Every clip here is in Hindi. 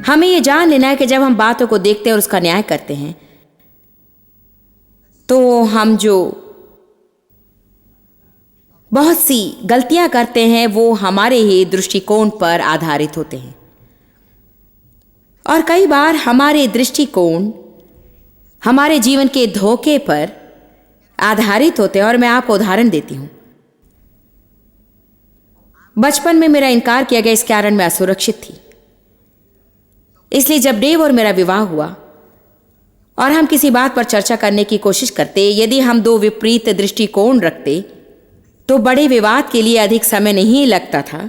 हमें ये जान लेना है कि जब हम बातों को देखते हैं और उसका न्याय करते हैं तो हम जो बहुत सी गलतियां करते हैं वो हमारे ही दृष्टिकोण पर आधारित होते हैं। और कई बार हमारे दृष्टिकोण हमारे जीवन के धोखे पर आधारित होते हैं। और मैं आपको उदाहरण देती हूं। बचपन में मेरा इनकार किया गया, इस कारण मैं असुरक्षित थी। इसलिए जब डेव और मेरा विवाह हुआ और हम किसी बात पर चर्चा करने की कोशिश करते, यदि हम दो विपरीत दृष्टिकोण रखते तो बड़े विवाद के लिए अधिक समय नहीं लगता था।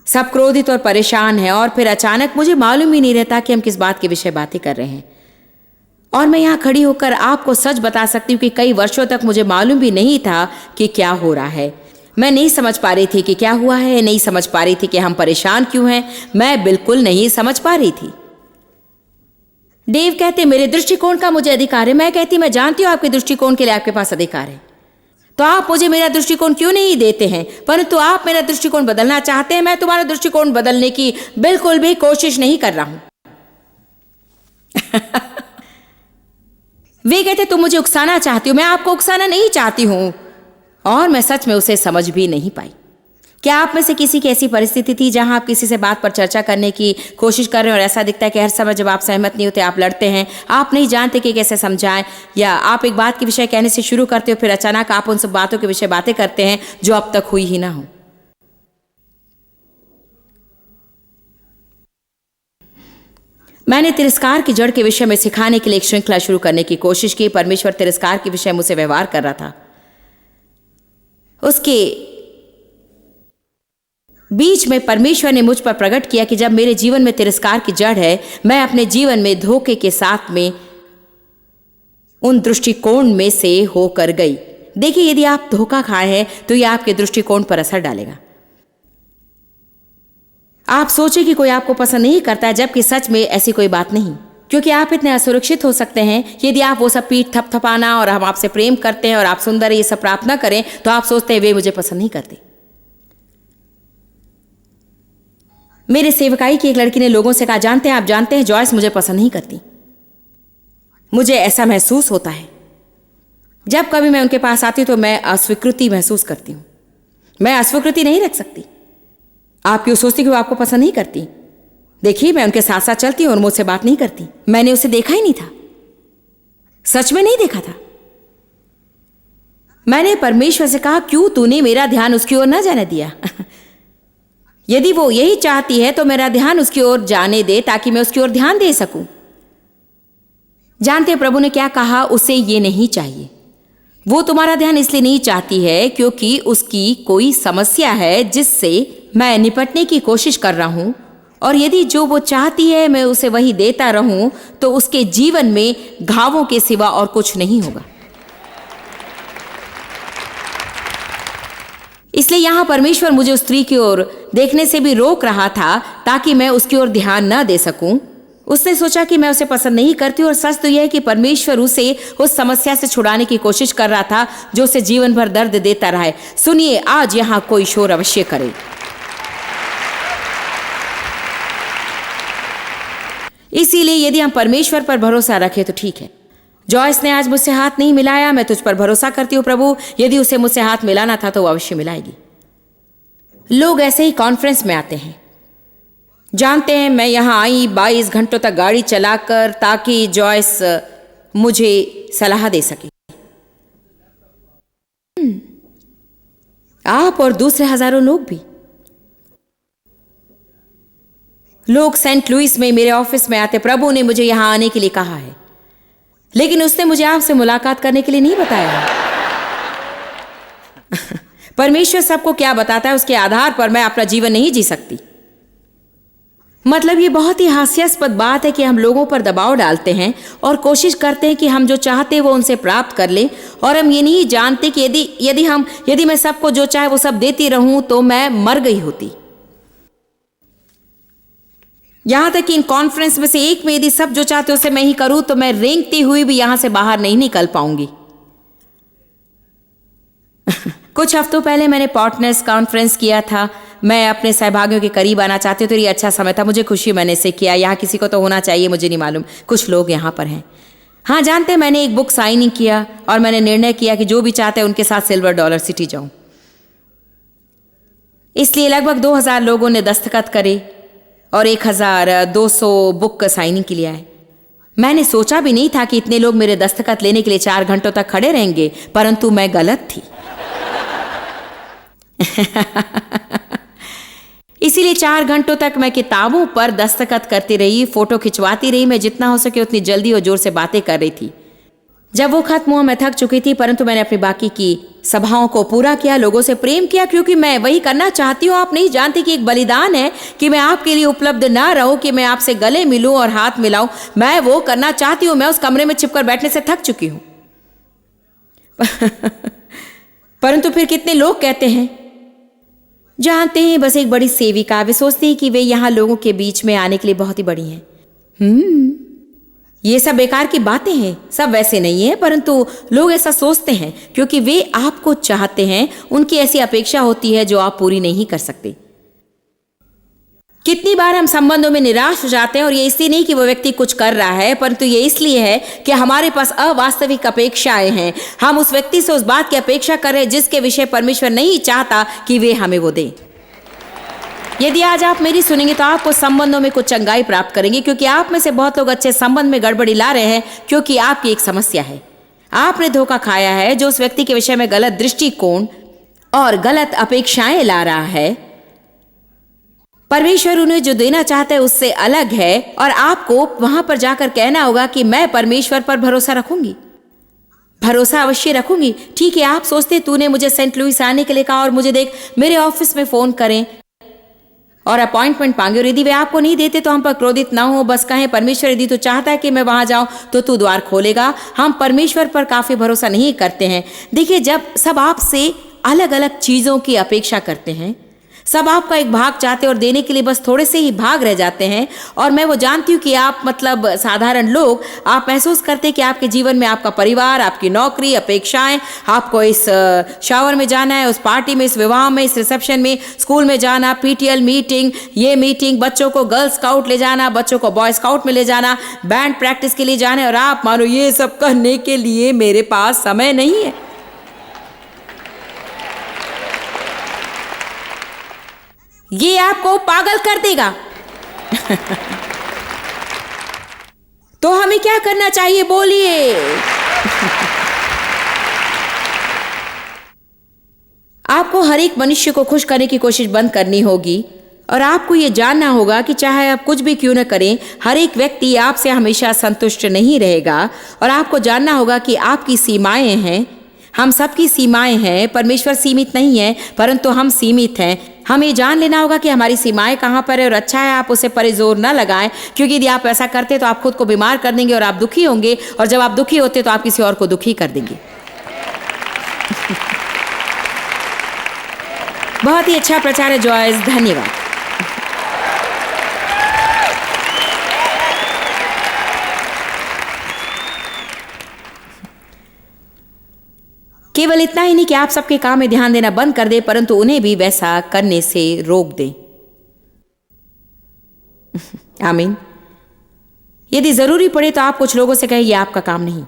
सब क्रोधित और परेशान हैं और फिर अचानक मुझे मालूम ही नहीं रहता कि हम किस बात के विषय बातें कर रहे हैं। और मैं यहां खड़ी होकर आपको सच बता सकती हूं कि कई वर्षों तक मुझे मालूम भी नहीं था कि क्या हो रहा है। मैं नहीं समझ पा रही थी कि क्या हुआ है, नहीं समझ पा रही थी कि हम परेशान क्यों हैं। मैं बिल्कुल नहीं समझ पा रही थी। डेव कहते मेरे दृष्टिकोण का मुझे अधिकार है। मैं कहती मैं जानती हूं आपके दृष्टिकोण के लिए आपके पास अधिकार है, तो आप मुझे मेरा दृष्टिकोण क्यों नहीं देते हैं? परंतु आप मेरा दृष्टिकोण बदलना चाहते हैं। मैं तुम्हारा दृष्टिकोण बदलने की बिल्कुल भी कोशिश नहीं कर रहा हूं। वे कहते तुम मुझे उकसाना चाहती हो। मैं आपको उकसाना नहीं चाहती हूं। और मैं सच में उसे समझ भी नहीं पाई। क्या आप में से किसी की ऐसी परिस्थिति थी जहां आप किसी से बात पर चर्चा करने की कोशिश कर रहे हैं और ऐसा दिखता है कि हर समय जब आप सहमत नहीं होते आप लड़ते हैं, आप नहीं जानते कि कैसे समझाएं, या आप एक बात के विषय कहने से शुरू करते हो फिर अचानक आप उन सब बातों के विषय बातें करते हैं जो अब तक हुई ही ना हो। मैंने तिरस्कार की जड़ के विषय में सिखाने के लिए एक श्रृंखला शुरू करने की कोशिश की। परमेश्वर तिरस्कार के विषय मुझसे व्यवहार कर रहा था। उसके बीच में परमेश्वर ने मुझ पर प्रकट किया कि जब मेरे जीवन में तिरस्कार की जड़ है, मैं अपने जीवन में धोखे के साथ में उन दृष्टिकोण में से होकर गई। देखिए, यदि आप धोखा खाए हैं तो यह आपके दृष्टिकोण पर असर डालेगा। आप सोचे कि कोई आपको पसंद नहीं करता है, जबकि सच में ऐसी कोई बात नहीं, क्योंकि आप इतने असुरक्षित हो सकते हैं। यदि आप वो सब पीठ थपथपाना और हम आपसे प्रेम करते हैं और आप सुंदर ये सब प्रार्थना करें तो आप सोचते हैं वे मुझे पसंद नहीं करते। मेरे सेवकाई की एक लड़की ने लोगों से कहा, जानते हैं आप जानते हैं जॉयस मुझे पसंद नहीं करती। मुझे ऐसा महसूस होता है जब कभी मैं उनके पास आती हूं तो मैं अस्वीकृति महसूस करती हूं। मैं अस्वीकृति नहीं रख सकती। आप क्यों सोचती कि वो आपको पसंद नहीं करती? देखिए, मैं उनके साथ साथ चलती हूं और मुझसे बात नहीं करती। मैंने उसे देखा ही नहीं था, सच में नहीं देखा था। मैंने परमेश्वर से कहा, क्यों तूने मेरा ध्यान उसकी ओर न जाने दिया? यदि वो यही चाहती है तो मेरा ध्यान उसकी ओर जाने दे ताकि मैं उसकी ओर ध्यान दे सकूं। जानते हैं प्रभु ने क्या कहा? उसे ये नहीं चाहिए। वो तुम्हारा ध्यान इसलिए नहीं चाहती है क्योंकि उसकी कोई समस्या है जिससे मैं निपटने की कोशिश कर रहा हूं, और यदि जो वो चाहती है मैं उसे वही देता रहूं तो उसके जीवन में घावों के सिवा और कुछ नहीं होगा। इसलिए यहां परमेश्वर मुझे उस स्त्री की ओर देखने से भी रोक रहा था ताकि मैं उसकी ओर ध्यान न दे सकूं। उसने सोचा कि मैं उसे पसंद नहीं करती, और सच तो यह है कि परमेश्वर उसे उस समस्या से छुड़ाने की कोशिश कर रहा था जो उसे जीवन भर दर्द देता रहा है। सुनिए, आज यहां कोई शोर अवश्य करे। इसीलिए यदि हम परमेश्वर पर भरोसा रखें तो ठीक है। जॉयस ने आज मुझसे हाथ नहीं मिलाया, मैं तुझ पर भरोसा करती हूँ प्रभु। यदि उसे मुझसे हाथ मिलाना था तो वो अवश्य मिलाएगी। लोग ऐसे ही कॉन्फ्रेंस में आते हैं। जानते हैं, मैं यहां आई 22 घंटों तक गाड़ी चलाकर ताकि जॉयस मुझे सलाह दे सके। आप और दूसरे हजारों लोग भी। लोग सेंट लुइस में मेरे ऑफिस में आते, प्रभु ने मुझे यहां आने के लिए कहा है, लेकिन उसने मुझे आपसे मुलाकात करने के लिए नहीं बताया है। परमेश्वर सबको क्या बताता है उसके आधार पर मैं अपना जीवन नहीं जी सकती। मतलब ये बहुत ही हास्यास्पद बात है कि हम लोगों पर दबाव डालते हैं और कोशिश करते हैं कि हम जो चाहते हैं वो उनसे प्राप्त कर लें, और हम ये नहीं जानते कि यदि मैं सबको जो चाहे वो सब देती रहूं तो मैं मर गई होती। यहां तक कि इन कॉन्फ्रेंस में से एक में यदि सब जो चाहते उसे मैं ही करूं तो मैं रेंगती हुई भी यहां से बाहर नहीं निकल पाऊंगी। कुछ हफ्तों पहले मैंने पार्टनर्स कॉन्फ्रेंस किया था। मैं अपने सहभागियों के करीब आना चाहती हूँ, तो ये अच्छा समय था, मुझे खुशी मैंने इसे किया। यहाँ किसी को तो होना चाहिए, मुझे नहीं मालूम, कुछ लोग यहाँ पर हैं। हाँ जानते हैं, मैंने एक बुक साइनिंग किया और मैंने निर्णय किया कि जो भी चाहते हैं उनके साथ सिल्वर डॉलर सिटी जाऊं। इसलिए लगभग 2000 लोगों ने दस्तखत करे और 1200 बुक साइनिंग के लिए आए। मैंने सोचा भी नहीं था कि इतने लोग मेरे दस्तखत लेने के लिए 4 घंटों तक खड़े रहेंगे, परंतु मैं गलत थी। इसीलिए 4 घंटों तक मैं किताबों पर दस्तखत करती रही, फोटो खिंचवाती रही। मैं जितना हो सके उतनी जल्दी और जोर से बातें कर रही थी। जब वो खत्म हुआ मैं थक चुकी थी, परंतु मैंने अपनी बाकी की सभाओं को पूरा किया, लोगों से प्रेम किया, क्योंकि मैं वही करना चाहती हूँ। आप नहीं जानती कि एक बलिदान है कि मैं आपके लिए उपलब्ध ना रहूं, कि मैं आपसे गले मिलूं और हाथ मिलाऊं। मैं वो करना चाहती हूँ। मैं उस कमरे में छिपकर बैठने से थक चुकी हूं। परंतु फिर कितने लोग कहते हैं, जानते हैं, बस एक बड़ी सेविका, वे सोचती हैं कि वे यहाँ लोगों के बीच में आने के लिए बहुत ही बड़ी हैं। ये सब बेकार की बातें हैं, सब वैसे नहीं है, परंतु लोग ऐसा सोचते हैं क्योंकि वे आपको चाहते हैं। उनकी ऐसी अपेक्षा होती है जो आप पूरी नहीं कर सकते। कितनी बार हम संबंधों में निराश हो जाते हैं, और ये इसलिए नहीं कि वो व्यक्ति कुछ कर रहा है, परंतु ये इसलिए है कि हमारे पास अवास्तविक अपेक्षाएं हैं। हम उस व्यक्ति से उस बात की अपेक्षा कर रहे हैं जिसके विषय परमेश्वर नहीं चाहता कि वे हमें वो दें। यदि आज आप मेरी सुनेंगे तो आपको संबंधों में कुछ चंगाई प्राप्त करेंगे, क्योंकि आप में से बहुत लोग अच्छे संबंध में गड़बड़ी ला रहे हैं क्योंकि आपकी एक समस्या है। आपने धोखा खाया है जो उस व्यक्ति के विषय में गलत दृष्टिकोण और गलत अपेक्षाएं ला रहा है। परमेश्वर उन्हें जो देना चाहता है उससे अलग है, और आपको वहां पर जाकर कहना होगा कि मैं परमेश्वर पर भरोसा रखूंगी, भरोसा अवश्य रखूंगी। ठीक है, आप सोचते तूने मुझे सेंट लुइस आने के लिए कहा और मुझे देख मेरे ऑफिस में फोन करें और अपॉइंटमेंट मांगे, और यदि वे आपको नहीं देते तो हम पर क्रोधित ना हो, बस कहें परमेश्वर यदि तू चाहता है कि मैं वहां जाऊं तो तू द्वार खोलेगा। हम परमेश्वर पर काफी भरोसा नहीं करते हैं। देखिए, जब सब आपसे अलग अलग चीजों की अपेक्षा करते हैं, सब आपका एक भाग चाहते हैं और देने के लिए बस थोड़े से ही भाग रह जाते हैं, और मैं वो जानती हूँ कि आप मतलब साधारण लोग, आप महसूस करते हैं कि आपके जीवन में आपका परिवार, आपकी नौकरी, अपेक्षाएं, आपको इस शावर में जाना है, उस पार्टी में, इस विवाह में, इस रिसेप्शन में, स्कूल में जाना, पीटीएल मीटिंग, ये मीटिंग, बच्चों को गर्ल स्काउट ले जाना, बच्चों को बॉय स्काउट में ले जाना, बैंड प्रैक्टिस के लिए जाना है, और आप मानो ये सब करने के लिए मेरे पास समय नहीं है। ये आपको पागल कर देगा। तो हमें क्या करना चाहिए, बोलिए। आपको हर एक मनुष्य को खुश करने की कोशिश बंद करनी होगी, और आपको यह जानना होगा कि चाहे आप कुछ भी क्यों न करें, हर एक व्यक्ति आपसे हमेशा संतुष्ट नहीं रहेगा। और आपको जानना होगा कि आपकी सीमाएं हैं, हम सबकी सीमाएं हैं। परमेश्वर सीमित नहीं है, परंतु हम सीमित हैं। हमें जान लेना होगा कि हमारी सीमाएं कहाँ पर है, और अच्छा है आप उसे पर जोर न लगाएं, क्योंकि यदि आप ऐसा करते तो आप खुद को बीमार कर देंगे और आप दुखी होंगे, और जब आप दुखी होते तो आप किसी और को दुखी कर देंगे। बहुत ही अच्छा प्रचार है जॉयस, धन्यवाद। केवल इतना ही नहीं कि आप सबके काम में ध्यान देना बंद कर दे, परंतु उन्हें भी वैसा करने से रोक दें। आमीन। यदि जरूरी पड़े तो आप कुछ लोगों से कहें, यह आपका काम नहीं।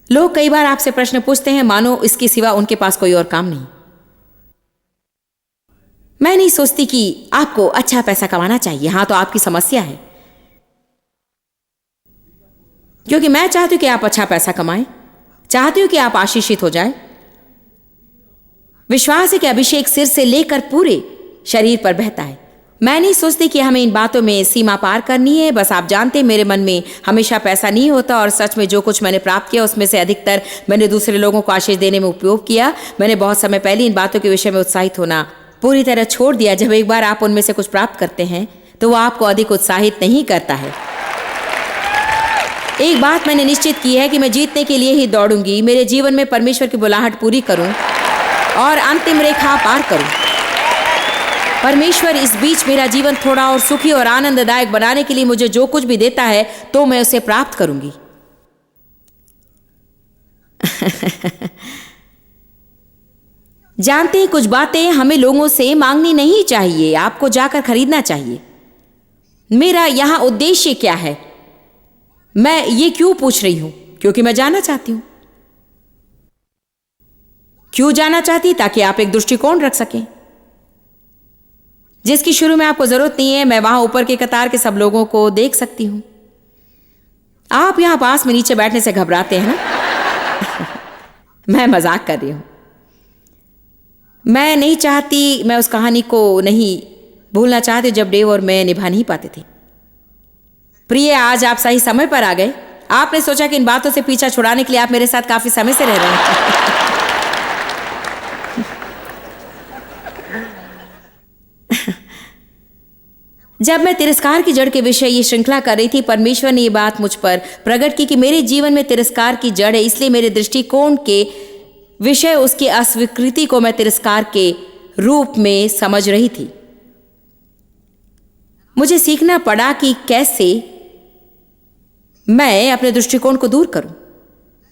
लोग कई बार आपसे प्रश्न पूछते हैं मानो इसके सिवा उनके पास कोई और काम नहीं। मैं नहीं सोचती कि आपको अच्छा पैसा कमाना चाहिए, हां तो आपकी समस्या है, क्योंकि मैं चाहती हूं कि आप अच्छा पैसा कमाएं, चाहती हूं कि आप आशीषित हो जाएं। विश्वास है कि अभिषेक सिर से लेकर पूरे शरीर पर बहता है। मैं नहीं सोचती कि हमें इन बातों में सीमा पार करनी है। बस आप जानते हैं, मेरे मन में हमेशा पैसा नहीं होता, और सच में जो कुछ मैंने प्राप्त किया उसमें से अधिकतर मैंने दूसरे लोगों को आशीष देने में उपयोग किया। मैंने बहुत समय पहले इन बातों के विषय में उत्साहित होना पूरी तरह छोड़ दिया। जब एक बार आप उनमें से कुछ प्राप्त करते हैं तो वो आपको अधिक उत्साहित नहीं करता है। एक बात मैंने निश्चित की है कि मैं जीतने के लिए ही दौड़ूंगी, मेरे जीवन में परमेश्वर की बुलाहट पूरी करूं और अंतिम रेखा पार करूं। परमेश्वर इस बीच मेरा जीवन थोड़ा और सुखी और आनंददायक बनाने के लिए मुझे जो कुछ भी देता है तो मैं उसे प्राप्त करूंगी। जानते हैं, कुछ बातें हमें लोगों से मांगनी नहीं चाहिए, आपको जाकर खरीदना चाहिए। मेरा यहां उद्देश्य क्या है? मैं ये क्यों पूछ रही हूं? क्योंकि मैं जानना चाहती हूं। क्यों जानना चाहती? ताकि आप एक दृष्टिकोण रख सकें जिसकी शुरू में आपको जरूरत नहीं है। मैं वहां ऊपर के कतार के सब लोगों को देख सकती हूं। आप यहां पास में नीचे बैठने से घबराते हैं ना? मैं मजाक कर रही हूं। मैं नहीं चाहती, मैं उस कहानी को नहीं भूलना चाहती जब डेव और मैं निभा नहीं पाते थे। प्रिय, आज आप सही समय पर आ गए। आपने सोचा कि इन बातों से पीछा छुड़ाने के लिए आप मेरे साथ काफी समय से रह रहे हैं। जब मैं तिरस्कार की जड़ के विषय ये श्रृंखला कर रही थी, परमेश्वर ने ये बात मुझ पर प्रकट की कि मेरे जीवन में तिरस्कार की जड़ है। इसलिए मेरे दृष्टिकोण के विषय उसकी अस्वीकृति को मैं तिरस्कार के रूप में समझ रही थी। मुझे सीखना पड़ा कि कैसे मैं अपने दृष्टिकोण को दूर करूं।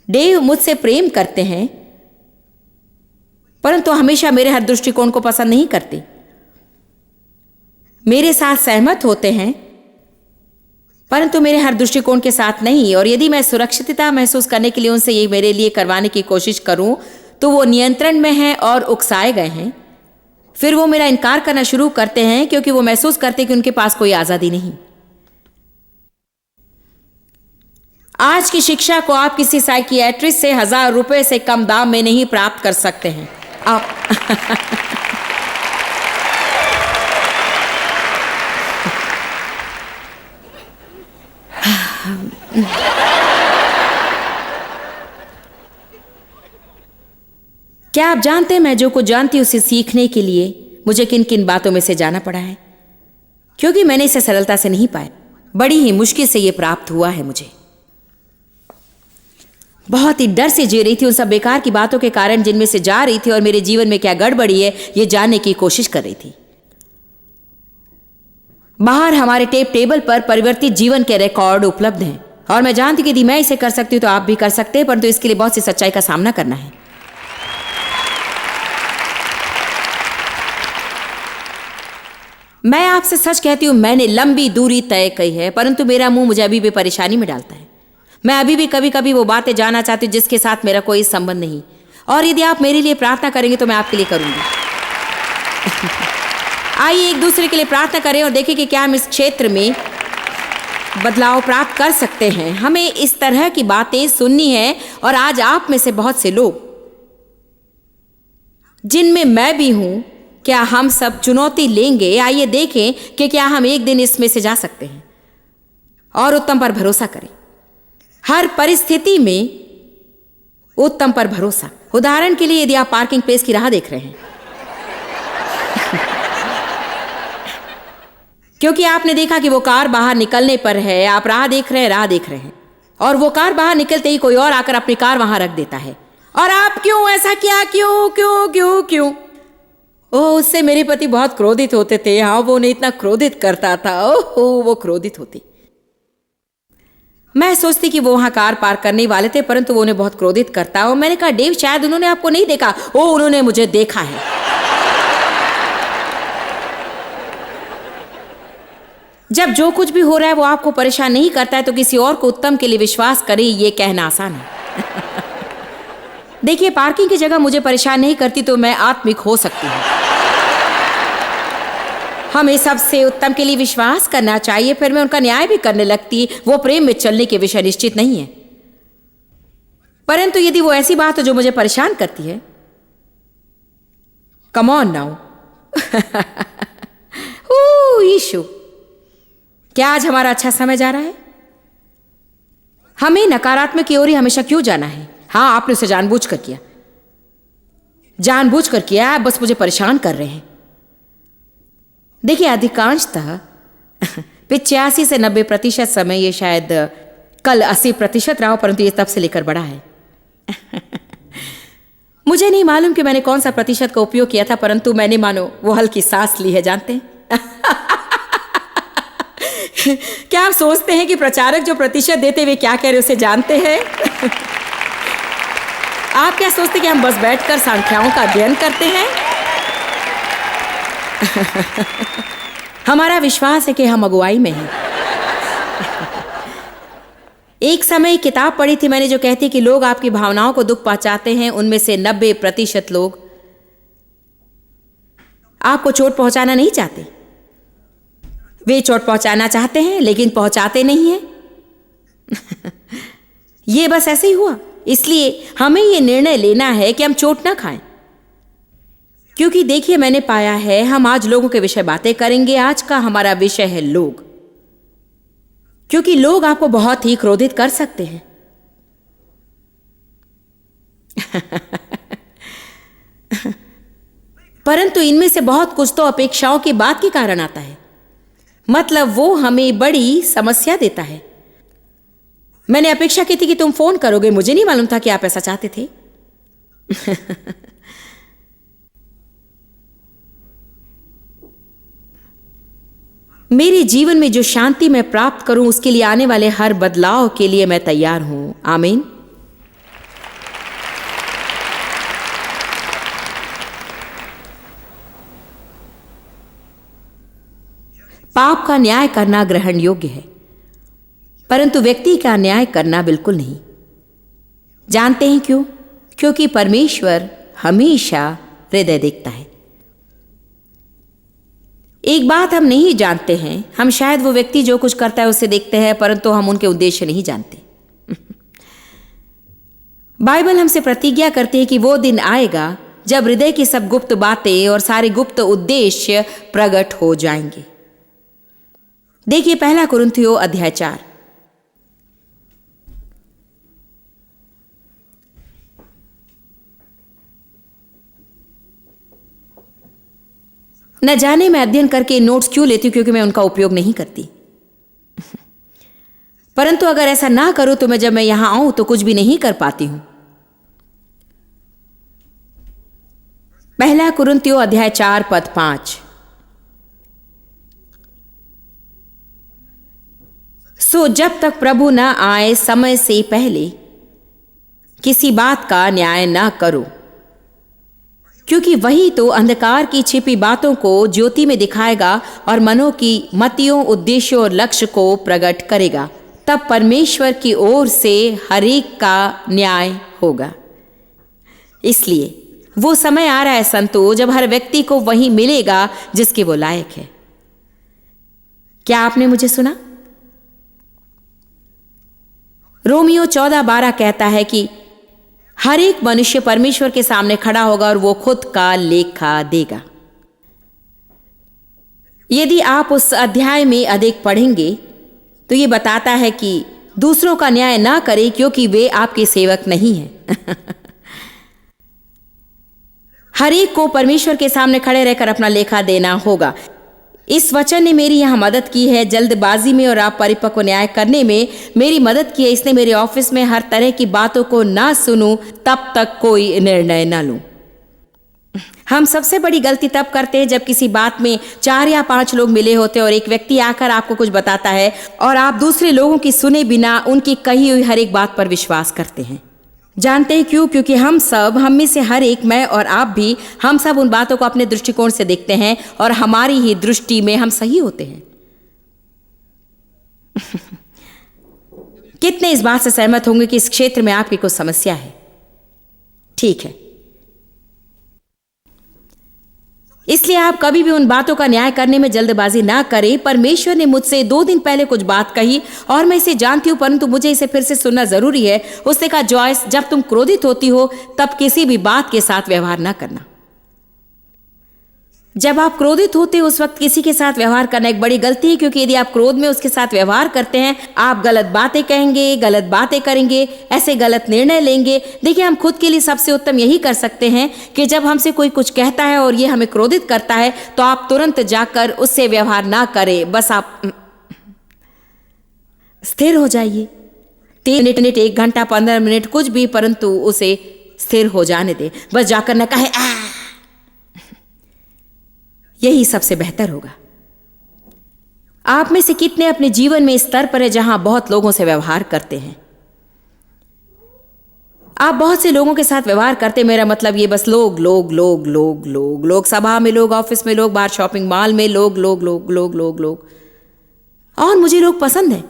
डेव मुझसे प्रेम करते हैं, परंतु हमेशा मेरे हर दृष्टिकोण को पसंद नहीं करते। मेरे साथ सहमत होते हैं, परंतु मेरे हर दृष्टिकोण के साथ नहीं। और यदि मैं सुरक्षितता महसूस करने के लिए उनसे ये मेरे लिए करवाने की कोशिश करूं, तो वो नियंत्रण में हैं और उकसाए गए हैं। फिर वो मेरा इनकार करना शुरू करते हैं क्योंकि वो महसूस करते हैं कि उनके पास कोई आजादी नहीं। आज की शिक्षा को आप किसी साइकियाट्रिस्ट से 1000 रुपए से कम दाम में नहीं प्राप्त कर सकते हैं। आप क्या आप जानते हैं, मैं जो कुछ जानती हूं उसे सीखने के लिए मुझे किन किन बातों में से जाना पड़ा है? क्योंकि मैंने इसे सरलता से नहीं पाया, बड़ी ही मुश्किल से यह प्राप्त हुआ है। मुझे बहुत ही डर से जी रही थी उन सब बेकार की बातों के कारण जिनमें से जा रही थी, और मेरे जीवन में क्या गड़बड़ी है ये जानने की कोशिश कर रही थी। बाहर हमारे टेप टेबल पर परिवर्तित जीवन के रिकॉर्ड उपलब्ध हैं, और मैं जानती कि यदि मैं इसे कर सकती हूं तो आप भी कर सकते हैं, परंतु इसके लिए बहुत सी सच्चाई का सामना करना है। मैं आपसे सच कहती हूं, मैंने लंबी दूरी तय की है, परंतु मेरा मुंह मुझे अभी भी परेशानी में डालता है। मैं अभी भी कभी कभी वो बातें जानना चाहती हूं जिसके साथ मेरा कोई संबंध नहीं, और यदि आप मेरे लिए प्रार्थना करेंगे तो मैं आपके लिए करूंगी। आइए एक दूसरे के लिए प्रार्थना करें और देखें कि क्या हम इस क्षेत्र में बदलाव प्राप्त कर सकते हैं। हमें इस तरह की बातें सुननी है, और आज आप में से बहुत से लोग, जिनमें मैं भी हूं, क्या हम सब चुनौती लेंगे? आइए देखें कि क्या हम एक दिन इसमें से जा सकते हैं, और उत्तम पर भरोसा करें। हर परिस्थिति में उत्तम पर भरोसा। उदाहरण के लिए, यदि आप पार्किंग प्लेस की राह देख रहे हैं क्योंकि आपने देखा कि वो कार बाहर निकलने पर है, आप राह देख रहे हैं, और वो कार बाहर निकलते ही कोई और आकर अपनी कार वहां रख देता है, और आप क्यों ऐसा किया? क्यों क्यों क्यों क्यों? ओह, उससे मेरे पति बहुत क्रोधित होते थे। हाँ, वो उन्हें इतना क्रोधित करता था। ओह, वो क्रोधित होते। मैं सोचती कि वो वहां कार पार्क करने वाले थे, परंतु वो उन्हें बहुत क्रोधित करता। और मैंने कहा, डेव, शायद उन्होंने आपको नहीं देखा। ओह, उन्होंने मुझे देखा है। जब जो कुछ भी हो रहा है वो आपको परेशान नहीं करता है, तो किसी और को उत्तम के लिए विश्वास करें, ये कहना आसान है। देखिए, पार्किंग की जगह मुझे परेशान नहीं करती तो मैं आत्मिक हो सकती हूँ। हमें सबसे उत्तम के लिए विश्वास करना चाहिए, फिर मैं उनका न्याय भी करने लगती। वो प्रेम में चलने के विषय निश्चित नहीं है, परंतु यदि वो ऐसी बात हो जो मुझे परेशान करती है, कम ऑन नाउ। यीशु, क्या आज हमारा अच्छा समय जा रहा है? हमें नकारात्मक की ओर ही हमेशा क्यों जाना है? हाँ, आपने उसे जानबूझकर किया, जानबूझकर किया। आप बस मुझे परेशान कर रहे हैं। देखिए, अधिकांशतः 85 से 90% समय, ये शायद कल 80% रहा हो, परंतु ये तब से लेकर बढ़ा है। मुझे नहीं मालूम कि मैंने कौन सा प्रतिशत का उपयोग किया था, परंतु मैंने मानो वो हल्की सांस ली है। जानते हैं क्या आप सोचते हैं कि प्रचारक जो प्रतिशत देते वे क्या कह रहे उसे जानते हैं? आप क्या सोचते कि हम बस बैठकर संख्याओं का अध्ययन करते हैं? हमारा विश्वास है कि हम अगुवाई में हैं। एक समय एक किताब पढ़ी थी मैंने जो कहती कि लोग आपकी भावनाओं को दुख पहुंचाते हैं, उनमें से 90% लोग आपको चोट पहुंचाना नहीं चाहते। वे चोट पहुंचाना चाहते हैं लेकिन पहुंचाते नहीं हैं। ये बस ऐसे ही हुआ। इसलिए हमें ये निर्णय लेना है कि हम चोट ना खाएं। क्योंकि देखिए, मैंने पाया है, हम आज लोगों के विषय बातें करेंगे। आज का हमारा विषय है लोग, क्योंकि लोग आपको बहुत ही क्रोधित कर सकते हैं। परंतु इनमें से बहुत कुछ तो अपेक्षाओं की बात के कारण आता है। मतलब वो हमें बड़ी समस्या देता है। मैंने अपेक्षा की थी कि तुम फोन करोगे, मुझे नहीं मालूम था कि आप ऐसा चाहते थे। मेरे जीवन में जो शांति मैं प्राप्त करूं, उसके लिए आने वाले हर बदलाव के लिए मैं तैयार हूं। आमीन। पाप का न्याय करना ग्रहण योग्य है, परंतु व्यक्ति का न्याय करना बिल्कुल नहीं। जानते हैं क्यों? क्योंकि परमेश्वर हमेशा हृदय देखता है। एक बात हम नहीं जानते हैं, हम शायद वो व्यक्ति जो कुछ करता है उसे देखते हैं, परंतु हम उनके उद्देश्य नहीं जानते। बाइबल हमसे प्रतिज्ञा करती है कि वो दिन आएगा जब हृदय की सब गुप्त बातें और सारे गुप्त उद्देश्य प्रकट हो जाएंगे। देखिए 1 कुरिन्थियों अध्याय 4। न जाने मैं अध्ययन करके नोट्स क्यों लेती हूं, क्योंकि मैं उनका उपयोग नहीं करती। परंतु अगर ऐसा ना करूं तो जब मैं यहां आऊं तो कुछ भी नहीं कर पाती हूं। 1 कुरिन्थियों अध्याय 4 पद 5। सो जब तक प्रभु न आए समय से पहले किसी बात का न्याय ना करो, क्योंकि वही तो अंधकार की छिपी बातों को ज्योति में दिखाएगा और मनों की मतियों, उद्देश्यों और लक्ष्य को प्रकट करेगा। तब परमेश्वर की ओर से हरेक का न्याय होगा। इसलिए वो समय आ रहा है संतो, जब हर व्यक्ति को वही मिलेगा जिसके वो लायक है। क्या आपने मुझे सुना? रोमियो 14:12 कहता है कि हर एक मनुष्य परमेश्वर के सामने खड़ा होगा और वो खुद का लेखा देगा। यदि आप उस अध्याय में अधिक पढ़ेंगे तो ये बताता है कि दूसरों का न्याय ना करें, क्योंकि वे आपके सेवक नहीं हैं। हर एक को परमेश्वर के सामने खड़े रहकर अपना लेखा देना होगा। इस वचन ने मेरी यहां मदद की है जल्दबाजी में और आप परिपक्व न्याय करने में मेरी मदद की है। इसने मेरे ऑफिस में हर तरह की बातों को ना सुनूं तब तक कोई निर्णय ना लूं। हम सबसे बड़ी गलती तब करते हैं जब किसी बात में 4 या 5 लोग मिले होते हैं और एक व्यक्ति आकर आपको कुछ बताता है और आप दूसरे लोगों की सुने बिना उनकी कही हुई हर एक बात पर विश्वास करते हैं। जानते हैं क्यों? क्योंकि हम में से हर एक, मैं और आप भी, हम सब उन बातों को अपने दृष्टिकोण से देखते हैं और हमारी ही दृष्टि में हम सही होते हैं। कितने इस बात से सहमत होंगे कि इस क्षेत्र में आपकी कुछ समस्या है? ठीक है, इसलिए आप कभी भी उन बातों का न्याय करने में जल्दबाजी ना करें। परमेश्वर ने मुझसे 2 दिन पहले कुछ बात कही और मैं इसे जानती हूं, परंतु मुझे इसे फिर से सुनना जरूरी है। उसने कहा, जॉयस, जब तुम क्रोधित होती हो तब किसी भी बात के साथ व्यवहार ना करना। जब आप क्रोधित होते हो उस वक्त किसी के साथ व्यवहार करना एक बड़ी गलती है, क्योंकि यदि आप क्रोध में उसके साथ व्यवहार करते हैं, आप गलत बातें कहेंगे, गलत बातें करेंगे, ऐसे गलत निर्णय लेंगे। देखिए, हम खुद के लिए सबसे उत्तम यही कर सकते हैं कि जब हमसे कोई कुछ कहता है और ये हमें क्रोधित करता है तो आप तुरंत जाकर उससे व्यवहार ना करें। बस आप स्थिर हो जाइए। 3 मिनट, 1 घंटा, 15 मिनट, कुछ भी, परंतु उसे स्थिर हो जाने दे। बस जाकर न कहे आ, यही सबसे बेहतर होगा। आप में से कितने अपने जीवन में इस स्तर पर है जहां बहुत लोगों से व्यवहार करते हैं आप बहुत से लोगों के साथ व्यवहार करते, मेरा मतलब ये बस लोग लोग लोग लोग लोग लोग, सभा में लोग, ऑफिस में लोग, बाहर शॉपिंग मॉल में लोग लोग लोग लोग लोग लोग। और मुझे लोग पसंद है,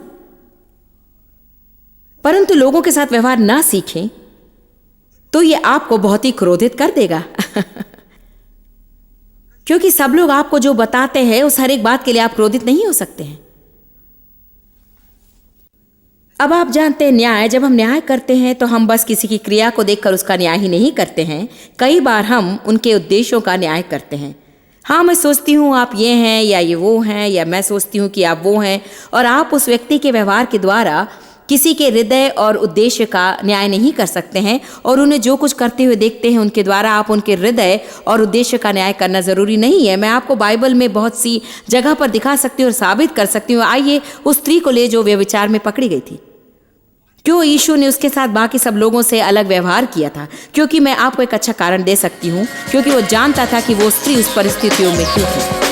परंतु लोगों के साथ व्यवहार ना सीखें तो ये आपको बहुत ही क्रोधित कर देगा क्योंकि सब लोग आपको जो बताते हैं उस हर एक बात के लिए आप क्रोधित नहीं हो सकते हैं। अब आप जानते हैं न्याय, जब हम न्याय करते हैं तो हम बस किसी की क्रिया को देखकर उसका न्याय ही नहीं करते हैं, कई बार हम उनके उद्देश्यों का न्याय करते हैं। हाँ, मैं सोचती हूँ आप ये हैं या ये वो हैं, या मैं सोचती हूँ कि आप वो हैं, और आप उस व्यक्ति के व्यवहार के द्वारा किसी के हृदय और उद्देश्य का न्याय नहीं कर सकते हैं, और उन्हें जो कुछ करते हुए देखते हैं उनके द्वारा आप उनके हृदय और उद्देश्य का न्याय करना जरूरी नहीं है। मैं आपको बाइबल में बहुत सी जगह पर दिखा सकती हूँ और साबित कर सकती हूँ। आइए उस स्त्री को ले जो व्यभिचार में पकड़ी गई थी। क्यों यीशु ने उसके साथ बाकी सब लोगों से अलग व्यवहार किया था? क्योंकि मैं आपको एक अच्छा कारण दे सकती हूँ, क्योंकि वो जानता था कि वो स्त्री उस परिस्थितियों में क्यों थी।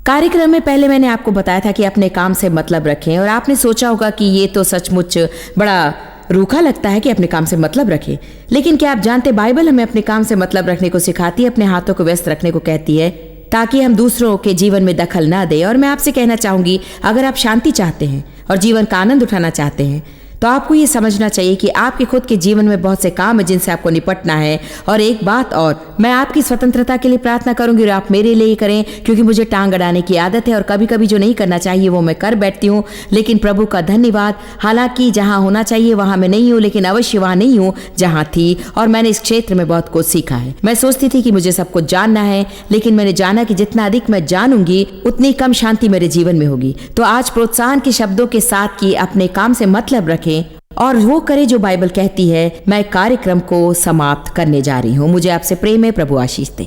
कार्यक्रम में पहले मैंने आपको बताया था कि अपने काम से मतलब रखें, और आपने सोचा होगा कि ये तो सचमुच बड़ा रूखा लगता है कि अपने काम से मतलब रखें। लेकिन क्या आप जानते, बाइबल हमें अपने काम से मतलब रखने को सिखाती है, अपने हाथों को व्यस्त रखने को कहती है, ताकि हम दूसरों के जीवन में दखल ना दें। और मैं आपसे कहना चाहूंगी, अगर आप शांति चाहते हैं और जीवन का आनंद उठाना चाहते हैं तो आपको ये समझना चाहिए कि आपके खुद के जीवन में बहुत से काम है जिनसे आपको निपटना है। और एक बात और, मैं आपकी स्वतंत्रता के लिए प्रार्थना करूंगी और आप मेरे लिए करें, क्योंकि मुझे टांग अड़ाने की आदत है और कभी कभी जो नहीं करना चाहिए वो मैं कर बैठती हूँ। लेकिन प्रभु का धन्यवाद, हालांकि जहाँ होना चाहिए वहाँ मैं नहीं हूँ, लेकिन अवश्य वहाँ नहीं हूँ जहाँ थी। और मैंने इस क्षेत्र में बहुत कुछ सीखा है। मैं सोचती थी कि मुझे सब कुछ जानना है, लेकिन मैंने जाना कि जितना अधिक मैं जानूंगी उतनी कम शांति मेरे जीवन में होगी। तो आज प्रोत्साहन के शब्दों के साथ कि अपने काम से मतलब रखें और वो करे जो बाइबल कहती है, मैं कार्यक्रम को समाप्त करने जा रही हूँ। मुझे आपसे प्रेम है, प्रभु आशीष दे।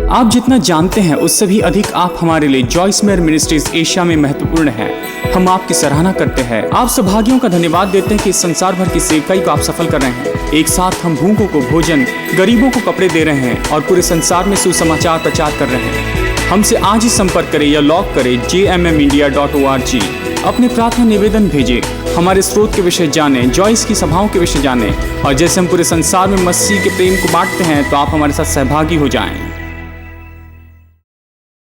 आप जितना जानते हैं उससे भी अधिक आप हमारे लिए जॉइस मेयर मिनिस्ट्रीज एशिया में महत्वपूर्ण हैं। हम आपकी सराहना करते हैं। आप सौभाग्यों का धन्यवाद देते हैं कि इस संसार भर की सेवकाई को आप सफल कर रहे हैं। एक साथ हम भूखों को भोजन, गरीबों को कपड़े दे रहे हैं और पूरे संसार में सुसमाचार प्रचार कर रहे हैं। हमसे आज ही संपर्क करें या लॉग करें jmmindia.org। अपने प्रार्थना निवेदन भेजें, हमारे स्रोत के विषय जानें, जॉइस की सभाओं के विषय जानें, और जैसे हम पूरे संसार में मसीह के प्रेम को बांटते हैं तो आप हमारे साथ सहभागी हो जाएं।